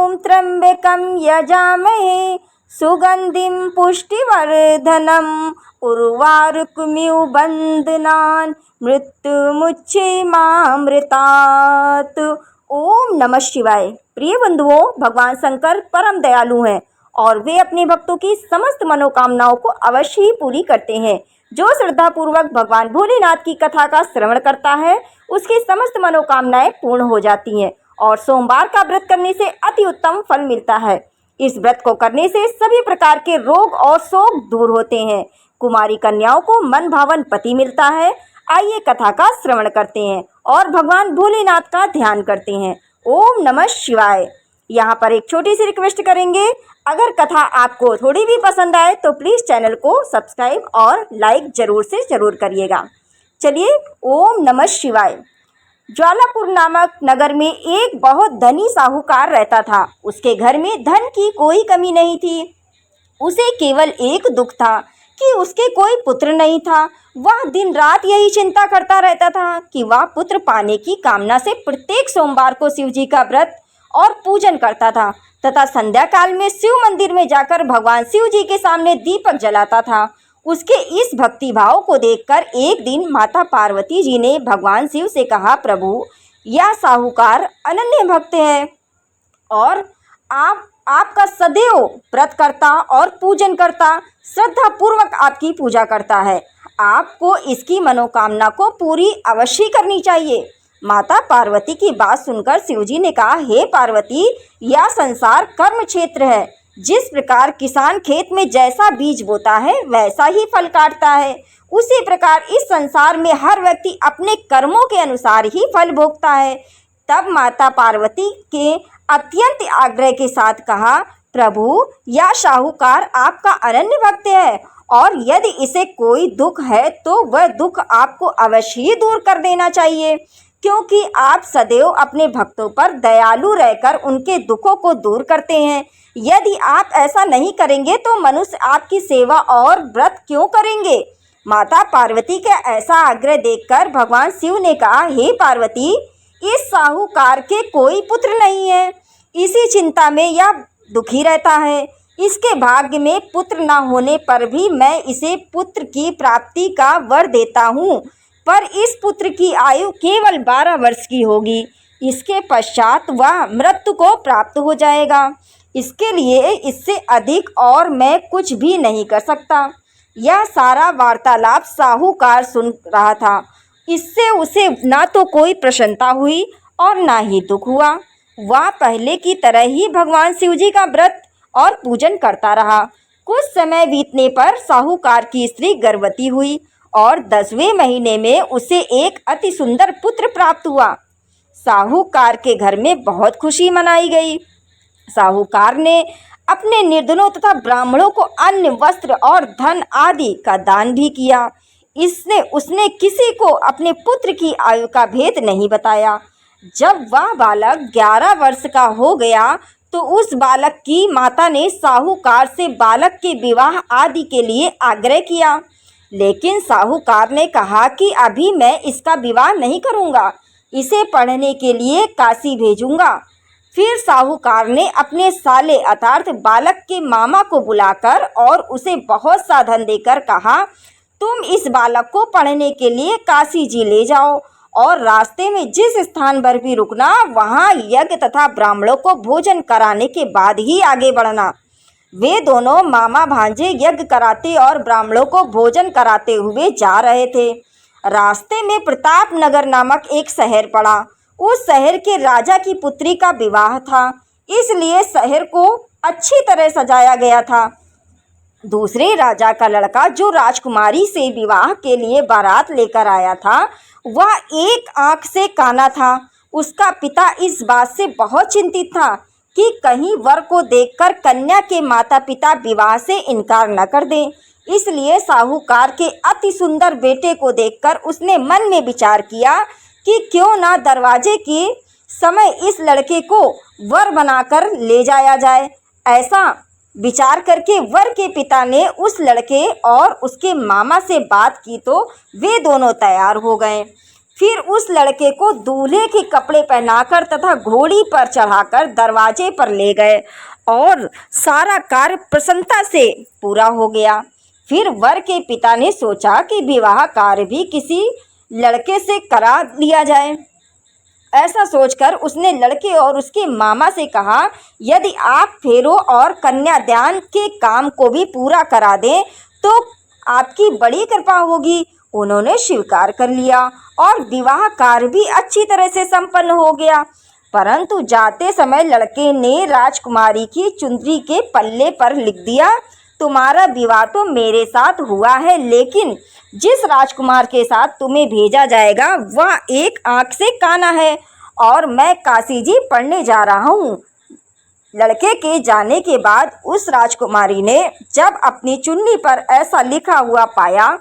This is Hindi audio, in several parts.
ओम त्र्यंबकं यजामहे सुगंधिं पुष्टिवर्धनम् उर्वारुकमिव बंधनान् मृत्युमुच्यमामृतात्। ओम नमः शिवाय। प्रिय बंधुओं, भगवान शंकर परम दयालु हैं और वे अपने भक्तों की समस्त मनोकामनाओं को अवश्य ही पूरी करते हैं। जो श्रद्धा पूर्वक भगवान भोलेनाथ की कथा का श्रवण करता है उसकी समस्त मनोकामनाएं पूर्ण हो जाती हैं और सोमवार का व्रत करने से अति उत्तम फल मिलता है। इस व्रत को करने से सभी प्रकार के रोग और शोक दूर होते हैं। कुमारी कन्याओं को मन भावन पति मिलता है। आइए कथा का श्रवण करते हैं और भगवान भोलेनाथ का ध्यान करते हैं। ओम नमः शिवाय। यहाँ पर एक छोटी सी रिक्वेस्ट करेंगे, अगर कथा आपको थोड़ी भी पसंद आए तो प्लीज़ चैनल को सब्सक्राइब और लाइक जरूर से जरूर करिएगा। चलिए, ओम नमः शिवाय। ज्वालापुर नामक नगर में एक बहुत धनी साहूकार रहता था। उसके घर में धन की कोई कमी नहीं थी। उसे केवल एक दुख था कि उसके कोई पुत्र नहीं था। वह दिन रात यही चिंता करता रहता था कि वह पुत्र पाने की कामना से प्रत्येक सोमवार को शिव जी का व्रत और पूजन करता था तथा संध्या काल में शिव मंदिर में जाकर भगवान शिव जी के सामने दीपक जलाता था। उसके इस भक्ति भाव को देखकर एक दिन माता पार्वती जी ने भगवान शिव से कहा, प्रभु, यह साहूकार अनन्य भक्त है और आपका सदैव व्रत करता और पूजन करता, श्रद्धा पूर्वक आपकी पूजा करता है। आपको इसकी मनोकामना को पूरी अवश्य करनी चाहिए। माता पार्वती की बात सुनकर शिवजी ने कहा, हे पार्वती, यह संसार कर्म क्षेत्र है। जिस प्रकार किसान खेत में जैसा बीज बोता है वैसा ही फल काटता है, उसी प्रकार इस संसार में हर व्यक्ति अपने कर्मों के अनुसार ही फल भोगता है। तब माता पार्वती के अत्यंत आग्रह के साथ कहा, प्रभु, यह साहूकार आपका अनन्य भक्त है और यदि इसे कोई दुख है तो वह दुख आपको अवश्य ही दूर कर देना चाहिए, क्योंकि आप सदैव अपने भक्तों पर दयालु रहकर उनके दुखों को दूर करते हैं। यदि आप ऐसा नहीं करेंगे तो मनुष्य आपकी सेवा और व्रत क्यों करेंगे। माता पार्वती का ऐसा आग्रह देखकर भगवान शिव ने कहा, हे पार्वती, इस साहूकार के कोई पुत्र नहीं है। इसी चिंता में यह दुखी रहता है। इसके भाग्य में पुत्र न होने पर भी मैं इसे पुत्र की प्राप्ति का वर देता हूँ, पर इस पुत्र की आयु केवल 12 वर्ष की होगी। इसके पश्चात वह मृत्यु को प्राप्त हो जाएगा। इसके लिए इससे अधिक और मैं कुछ भी नहीं कर सकता। यह सारा वार्तालाप साहूकार सुन रहा था। इससे उसे ना तो कोई प्रसन्नता हुई और ना ही दुख हुआ। वह पहले की तरह ही भगवान शिवजी का व्रत और पूजन करता रहा। कुछ समय बीतने पर साहूकार की स्त्री गर्भवती हुई और 10वें महीने में उसे एक अति सुंदर पुत्र प्राप्त हुआ। साहूकार के घर में बहुत खुशी मनाई गई। साहूकार ने अपने निर्धनों तथा ब्राह्मणों को अन्न, वस्त्र और धन आदि का दान भी किया। उसने किसी को अपने पुत्र की आयु का भेद नहीं बताया। जब वह बालक 11 वर्ष का हो गया तो उस बालक की माता ने साहूकार से बालक के विवाह आदि के लिए आग्रह किया, लेकिन साहूकार ने कहा कि अभी मैं इसका विवाह नहीं करूंगा, इसे पढ़ने के लिए काशी भेजूंगा। फिर साहूकार ने अपने साले अर्थात बालक के मामा को बुलाकर और उसे बहुत सा धन देकर कहा, तुम इस बालक को पढ़ने के लिए काशी जी ले जाओ और रास्ते में जिस स्थान पर भी रुकना वहाँ यज्ञ तथा ब्राह्मणों को भोजन कराने के बाद ही आगे बढ़ना। वे दोनों मामा भांजे यज्ञ कराते और ब्राह्मणों को भोजन कराते हुए जा रहे थे। रास्ते में प्रताप नगर नामक एक शहर पड़ा। उस शहर के राजा की पुत्री का विवाह था, इसलिए शहर को अच्छी तरह सजाया गया था। दूसरे राजा का लड़का जो राजकुमारी से विवाह के लिए बारात लेकर आया था वह एक आंख से काना था। उसका पिता इस बात से बहुत चिंतित था कि कहीं वर को देखकर कन्या के माता पिता विवाह से इनकार न कर दें। इसलिए साहूकार के अति सुंदर बेटे को देखकर उसने मन में विचार किया कि क्यों ना दरवाजे के समय इस लड़के को वर बनाकर ले जाया जाए। ऐसा विचार करके वर के पिता ने उस लड़के और उसके मामा से बात की तो वे दोनों तैयार हो गए। फिर उस लड़के को दूल्हे के कपड़े पहनाकर तथा घोड़ी पर चढ़ाकर दरवाजे पर ले गए और सारा कार्य प्रसन्नता से पूरा हो गया। फिर वर के पिता ने सोचा कि विवाह कार्य भी किसी लड़के से करा लिया जाए। ऐसा सोचकर उसने लड़के और उसके मामा से कहा, यदि आप फेरों और कन्यादान के काम को भी पूरा करा दें तो आपकी बड़ी कृपा होगी। उन्होंने स्वीकार कर लिया और विवाह कार्य भी अच्छी तरह से संपन्न हो गया। परंतु जाते समय लड़के ने राजकुमारी की चुंदरी के पल्ले पर लिख दिया, तुम्हारा विवाह तो मेरे साथ हुआ है, लेकिन जिस राजकुमार के साथ तुम्हें भेजा जाएगा वह एक आंख से काना है और मैं काशी जी पढ़ने जा रहा हूँ। लड़के के जाने के बाद उस राजकुमारी ने जब अपनी चुन्नी पर ऐसा लिखा हुआ पाया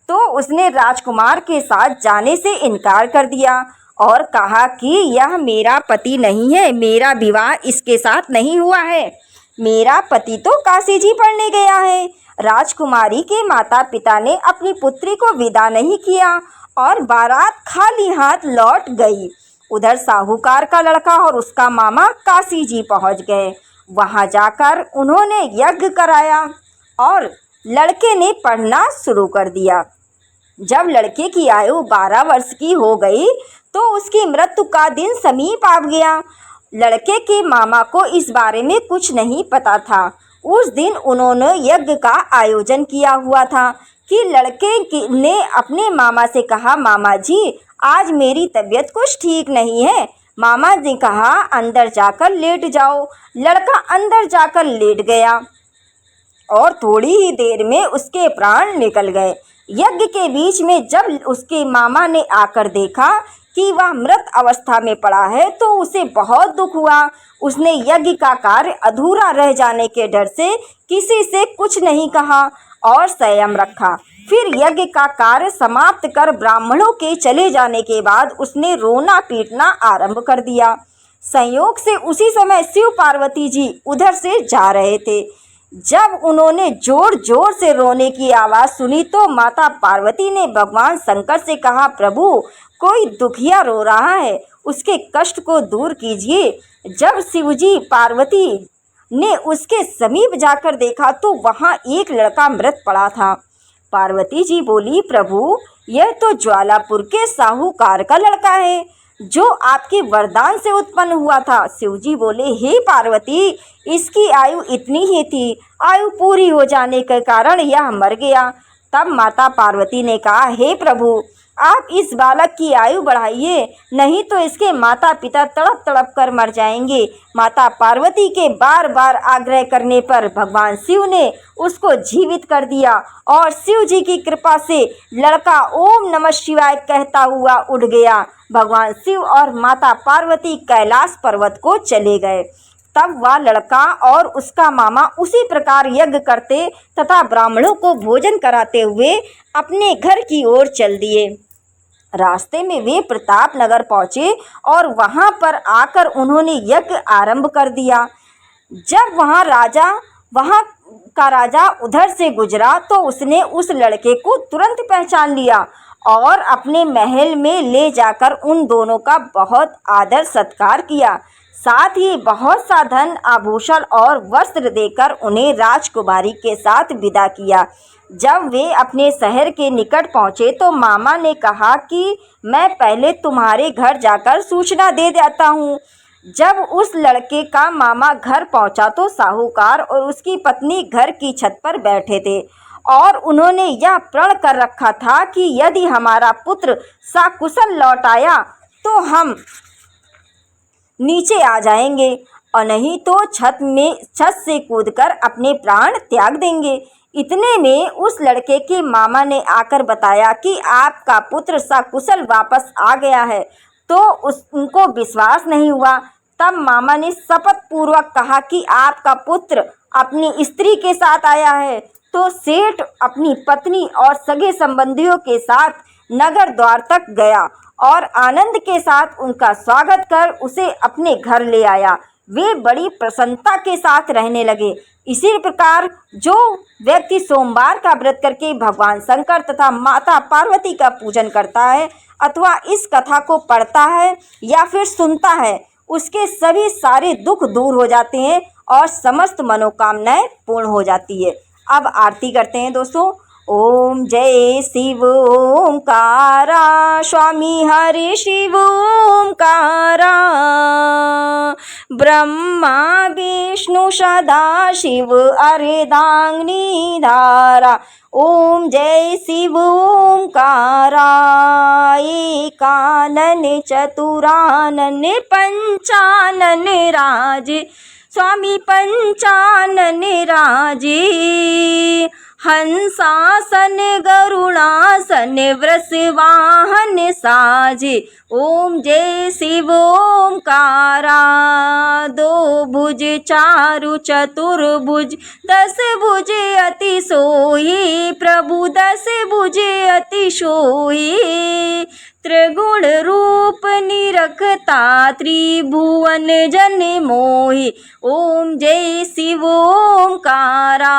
तो उसने राजकुमार के साथ जाने से इनकार कर दिया और कहा कि यह मेरा पति नहीं है, मेरा विवाह इसके साथ नहीं हुआ है, मेरा पति तो काशी जी पढ़ने गया है। राजकुमारी के माता पिता ने अपनी पुत्री को विदा नहीं किया और बारात खाली हाथ लौट गई। उधर साहूकार का लड़का और उसका मामा काशी जी पहुंच गए। वहां जाकर उन्होंने यज्ञ कराया और लड़के ने पढ़ना शुरू कर दिया। जब लड़के की आयु 12 वर्ष की हो गई तो उसकी मृत्यु का दिन समीप आ गया। लड़के के मामा को इस बारे में कुछ नहीं पता था। उस दिन उन्होंने यज्ञ का आयोजन किया हुआ था कि लड़के ने अपने मामा से कहा, मामा जी आज मेरी तबीयत कुछ ठीक नहीं है। मामा ने कहा, अंदर जाकर लेट जाओ। लड़का अंदर जाकर लेट गया और थोड़ी ही देर में उसके प्राण निकल गए। यज्ञ के बीच में जब उसके मामा ने आकर देखा कि वह मृत अवस्था में पड़ा है तो उसे बहुत दुख हुआ। उसने यज्ञ का कार्य अधूरा रह जाने के डर से किसी से कुछ नहीं कहा और संयम रखा। फिर यज्ञ का कार्य समाप्त कर ब्राह्मणों के चले जाने के बाद उसने रोना पीटना आरंभ कर दिया। संयोग से उसी समय शिव पार्वती जी उधर से जा रहे थे। जब उन्होंने जोर जोर से रोने की आवाज़ सुनी तो माता पार्वती ने भगवान शंकर से कहा, प्रभु कोई दुखिया रो रहा है, उसके कष्ट को दूर कीजिए। जब शिवजी पार्वती ने उसके समीप जाकर देखा तो वहाँ एक लड़का मृत पड़ा था। पार्वती जी बोली, प्रभु यह तो ज्वालापुर के साहूकार का लड़का है जो आपके वरदान से उत्पन्न हुआ था। शिवजी बोले, हे पार्वती इसकी आयु इतनी ही थी, आयु पूरी हो जाने के कारण यह मर गया। तब माता पार्वती ने कहा, हे प्रभु आप इस बालक की आयु बढ़ाइए, नहीं तो इसके माता पिता तड़प तड़प कर मर जाएंगे। माता पार्वती के बार बार आग्रह करने पर भगवान शिव ने उसको जीवित कर दिया और शिव जी की कृपा से लड़का ओम नमः शिवाय कहता हुआ उड़ गया। भगवान शिव और माता पार्वती कैलाश पर्वत को चले गए। तब वह लड़का और उसका मामा उसी प्रकार यज्ञ करते तथा ब्राह्मणों को भोजन कराते हुए अपने घर की ओर चल दिए। रास्ते में वे प्रतापनगर पहुँचे और वहाँ पर आकर उन्होंने यज्ञ आरंभ कर दिया। जब वहाँ का राजा उधर से गुजरा तो उसने उस लड़के को तुरंत पहचान लिया और अपने महल में ले जाकर उन दोनों का बहुत आदर सत्कार किया। साथ ही बहुत सा धन आभूषण और वस्त्र देकर उन्हें राजकुमारी के साथ विदा किया। जब वे अपने शहर के निकट पहुँचे तो मामा ने कहा कि मैं पहले तुम्हारे घर जाकर सूचना दे देता हूँ। जब उस लड़के का मामा घर पहुँचा तो साहूकार और उसकी पत्नी घर की छत पर बैठे थे और उन्होंने यह प्रण कर रखा था कि यदि हमारा पुत्र सकुशल लौट आया तो हम नीचे आ जाएंगे और नहीं तो छत से कूदकर अपने प्राण त्याग देंगे। इतने में उस लड़के के मामा ने आकर बताया कि आपका पुत्र सकुशल वापस आ गया है, तो उनको विश्वास नहीं हुआ। तब मामा ने शपथ पूर्वक कहा कि आपका पुत्र अपनी स्त्री के साथ आया है। तो सेठ अपनी पत्नी और सगे संबंधियों के साथ नगर द्वार तक गया और आनंद के साथ उनका स्वागत कर उसे अपने घर ले आया। वे बड़ी प्रसन्नता के साथ रहने लगे। इसी प्रकार जो व्यक्ति सोमवार का व्रत करके भगवान शंकर तथा माता पार्वती का पूजन करता है अथवा इस कथा को पढ़ता है या फिर सुनता है, उसके सभी सारे दुख दूर हो जाते हैं और समस्त मनोकामनाएं पूर्ण हो जाती है। अब आरती करते हैं दोस्तों। ओम जय शिव ओंकारा, स्वामी हरि शिव ओंकारा, ब्रह्मा विष्णु सदा शिव अर्धांगिनी धारा। ओम जय शिव ओंकारा, एकानन चतुरानन पंचानन राजे, स्वामी पंचानन राजे, हंसासन गरुड़ासन वृषवाहन साजे। ओम जय शिव ओंकारा, दो भुज चारु चतुर्भुज, 10 भुज अति सोही, प्रभु 10 भुज अति सोही, त्रिगुण रूप निरखता त्रिभुवन जन मोहि। ओम जय शिव ओंकारा,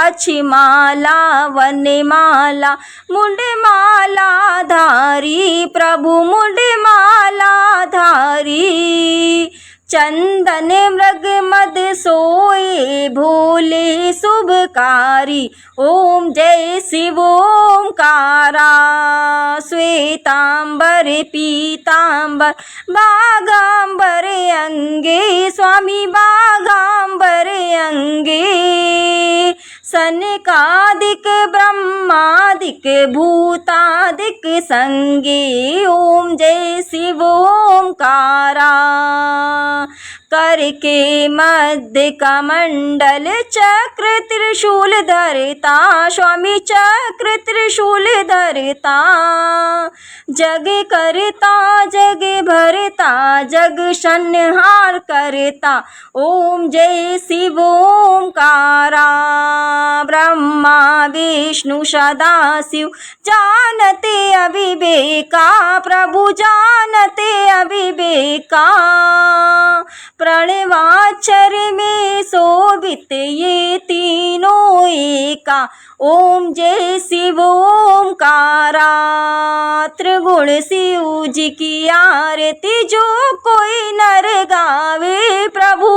अच्छी माला वनमाला मुंड माला धारी, प्रभु मुंड माला धारी, चंदन मृग मद सोए भोले शुभकारी। ओम जय शिव ओंकारा, श्वेतांबर पीतांबर बागांबर अंगे, स्वामी बागांबर अंगे, सनकादिक ब्रह्मादिक भूतादिक संगे। ओम जय शिव ओंकारा, करके मध्य कमंडल चक्र त्रिशूल धरता, स्वामी चक्र त्रिशूल धरता, जग करता जग भरता, जग संहार करता। ओम जय शिव ओंकारा, ब्रह्मा विष्णु सदा शिव जानते अविवेका, प्रभु जानते अविवेका, प्रणवाक्षर में शोभित ये तीनों एका। ओम जय शिव ओंकारा, त्रिगुण शिव जी की आरती जो कोई नर गावे, प्रभु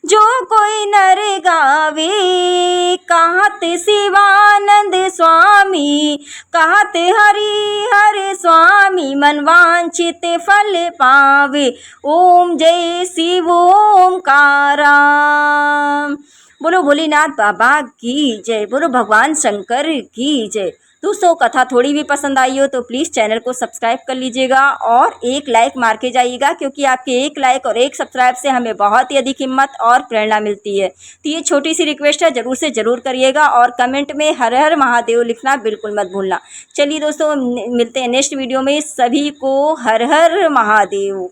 जो कोई नर गावे, कहत शिवानंद स्वामी, कहत हरि हर स्वामी, मन वांछित फल पावे। ओम जय शिव ओंकारा। बोलो भोलेनाथ बाबा की जय, बोलो भगवान शंकर की जय। दोस्तों कथा थोड़ी भी पसंद आई हो तो प्लीज़ चैनल को सब्सक्राइब कर लीजिएगा और एक लाइक मार के जाइएगा, क्योंकि आपके एक लाइक और एक सब्सक्राइब से हमें बहुत ही अधिक हिम्मत और प्रेरणा मिलती है। तो ये छोटी सी रिक्वेस्ट है, ज़रूर से ज़रूर करिएगा और कमेंट में हर हर महादेव लिखना बिल्कुल मत भूलना। चलिए दोस्तों मिलते हैं नेक्स्ट वीडियो में। सभी को हर हर महादेव।